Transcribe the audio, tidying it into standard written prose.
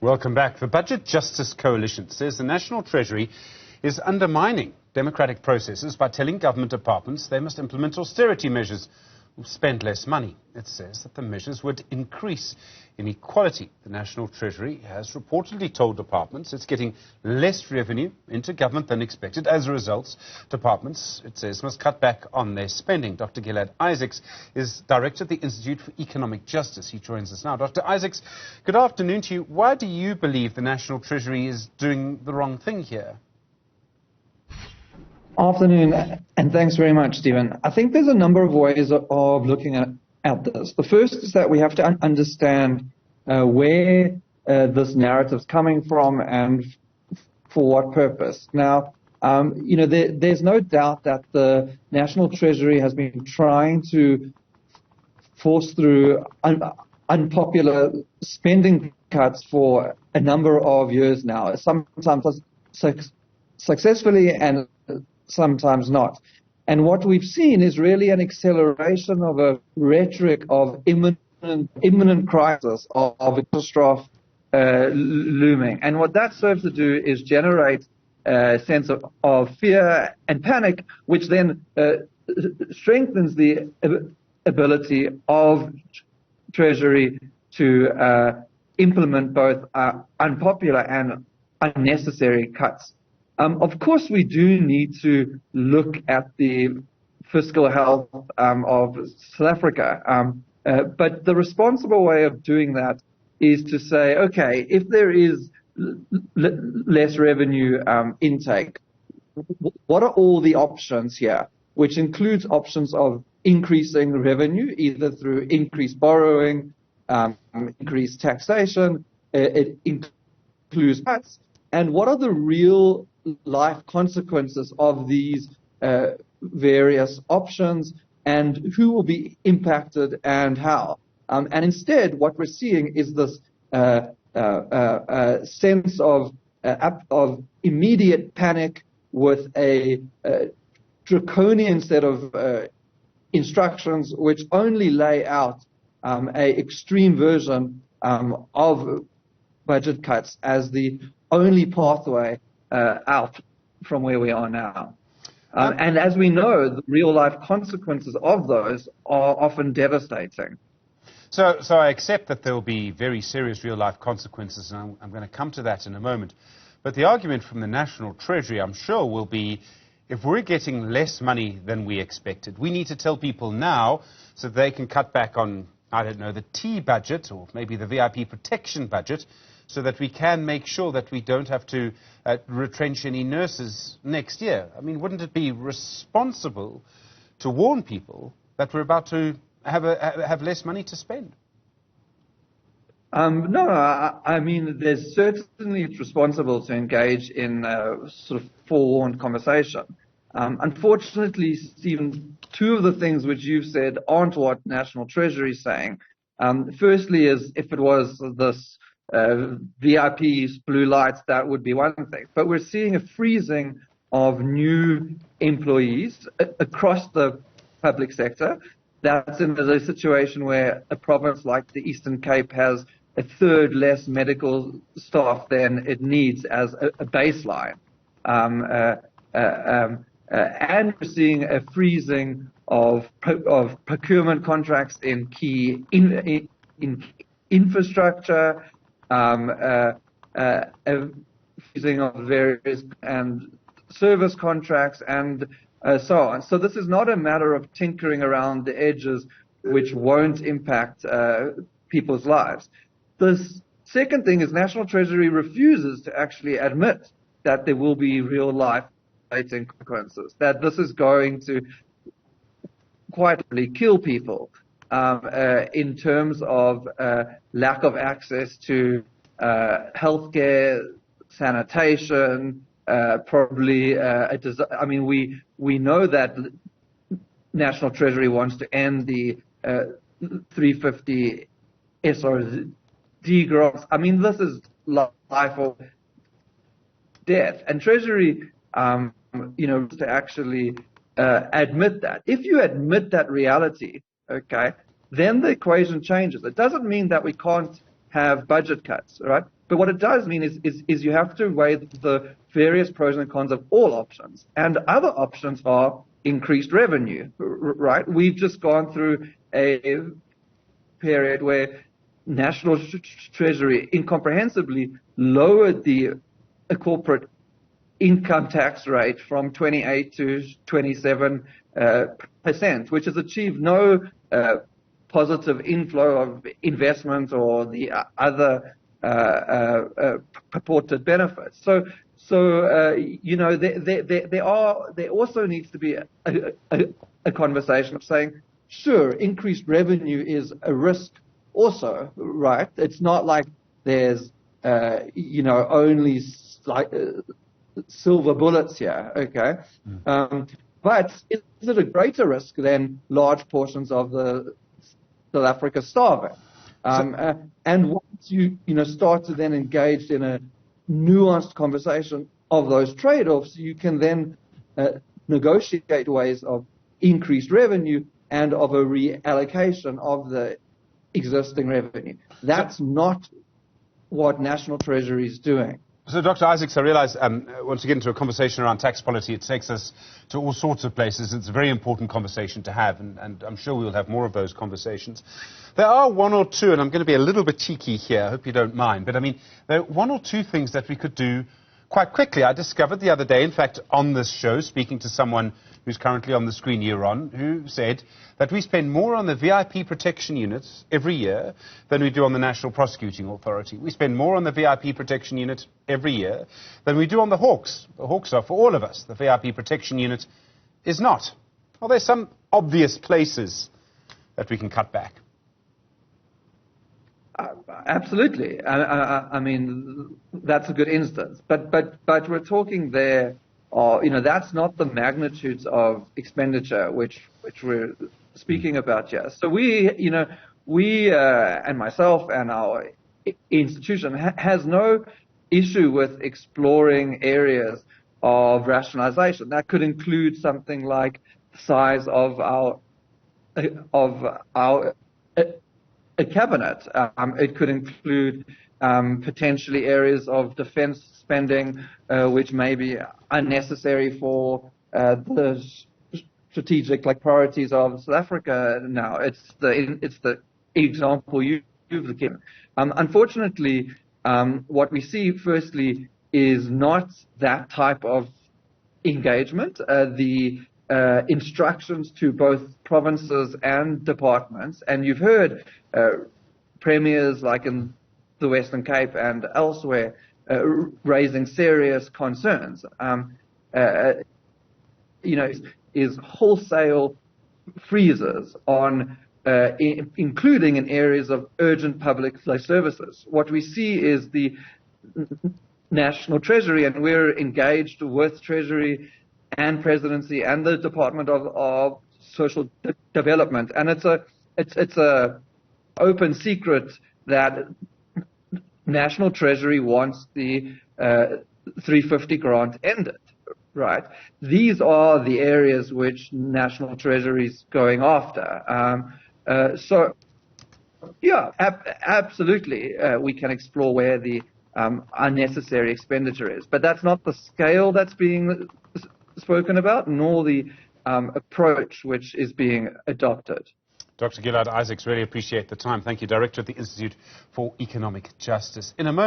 Welcome back. The Budget Justice Coalition says the National Treasury is undermining democratic processes by telling government departments they must implement austerity measures or spend less money. It says that the measures would increase inequality. The National Treasury has reportedly told departments it's getting less revenue into government than expected. As a result, departments, it says, must cut back on their spending. Dr. Gilad Isaacs is director of the Institute for Economic Justice. He joins us now. Dr. Isaacs, good afternoon to you. Why do you believe the National Treasury is doing the wrong thing here? Afternoon, and thanks very much, Stephen. I think there's a number of ways of looking at this. The first is that we have to understand where this narrative is coming from and for what purpose. Now, there's no doubt that the National Treasury has been trying to force through unpopular spending cuts for a number of years now, sometimes successfully and sometimes not. And what we've seen is really an acceleration of a rhetoric of imminent crisis, of a catastrophe looming. And what that serves to do is generate a sense of fear and panic, which then strengthens the ability of Treasury to implement both unpopular and unnecessary cuts. Of course, we do need to look at the fiscal health of South Africa, but the responsible way of doing that is to say, okay, if there is less revenue intake, what are all the options here, which includes options of increasing revenue, either through increased borrowing, increased taxation, it includes cuts, and what are the real life consequences of these various options, and who will be impacted and how. And instead, what we're seeing is this sense of immediate panic with a draconian set of instructions which only lay out an extreme version of budget cuts as the only pathway out from where we are now. And as we know, the real-life consequences of those are often devastating. So I accept that there will be very serious real-life consequences, and I'm going to come to that in a moment. But the argument from the National Treasury, I'm sure, will be if we're getting less money than we expected, we need to tell people now so they can cut back on, I don't know, the T budget or maybe the VIP protection budget, so that we can make sure that we don't have to retrench any nurses next year. I mean, wouldn't it be responsible to warn people that we're about to have less money to spend? No, I mean, certainly it's responsible to engage in a sort of forewarned conversation. Unfortunately, Stephen, two of the things which you've said aren't what National Treasury is saying. Firstly is if it was this VIPs, blue lights, that would be one thing. But we're seeing a freezing of new employees across the public sector. That's in a situation where a province like the Eastern Cape has a third less medical staff than it needs as a baseline. And we're seeing a freezing of procurement contracts in key infrastructure, freezing of various and service contracts, and so on. So this is not a matter of tinkering around the edges, which won't impact people's lives. The second thing is National Treasury refuses to actually admit that there will be real life consequences, that this is going to quite literally kill people. In terms of lack of access to healthcare, sanitation, probably I mean, we know that National Treasury wants to end the 350 SRD grants. I mean, this is life or death, and Treasury, to actually admit that. If you admit that reality, okay, then the equation changes. It doesn't mean that we can't have budget cuts, right? But what it does mean is you have to weigh the various pros and cons of all options. And other options are increased revenue, right? We've just gone through a period where National Treasury incomprehensibly lowered the corporate income tax rate from 28 to 27%, which has achieved no positive inflow of investment or the other purported benefits. So you know, there also needs to be a conversation of saying, sure, increased revenue is a risk also, right? It's not like there's you know, only silver bullets here, okay? But is it a greater risk than large portions of the South Africa starving? And once you start to then engage in a nuanced conversation of those trade-offs, you can then negotiate ways of increased revenue and of a reallocation of the existing revenue. That's not what National Treasury is doing. So, Dr. Isaacs, I realize once we get into a conversation around tax policy, it takes us to all sorts of places. It's a very important conversation to have, and I'm sure we'll have more of those conversations. There are one or two, and I'm going to be a little bit cheeky here, I hope you don't mind, but I mean, there are one or two things that we could do quite quickly. I discovered the other day, in fact, on this show, speaking to someone who's currently on the screen you're on, who said that we spend more on the VIP protection units every year than we do on the National Prosecuting Authority. We spend more on the VIP protection unit every year than we do on the Hawks. The Hawks are for all of us. The VIP protection unit is not. Are there some obvious places that we can cut back? Absolutely. I mean, that's a good instance. But we're talking there, that's not the magnitudes of expenditure which we're speaking about here. So we and myself and our institution has no issue with exploring areas of rationalization. That could include something like the size of our a cabinet. It could include potentially areas of defense spending which may be unnecessary for the strategic priorities of South Africa now. It's the example you've given. Unfortunately, what we see firstly is not that type of engagement. The instructions to both provinces and departments, and you've heard premiers like in the Western Cape and elsewhere raising serious concerns. Is wholesale freezes on, including in areas of urgent public services. What we see is the National Treasury, and we're engaged with Treasury and Presidency and the Department of Social Development, and it's a open secret that National Treasury wants the 350 grant ended, right? These are the areas which National Treasury is going after. So, yeah, absolutely, we can explore where the unnecessary expenditure is, but that's not the scale that's being spoken about, nor the approach which is being adopted. Dr. Gilad Isaacs, really appreciate the time. Thank you, Director at the Institute for Economic Justice. In a moment.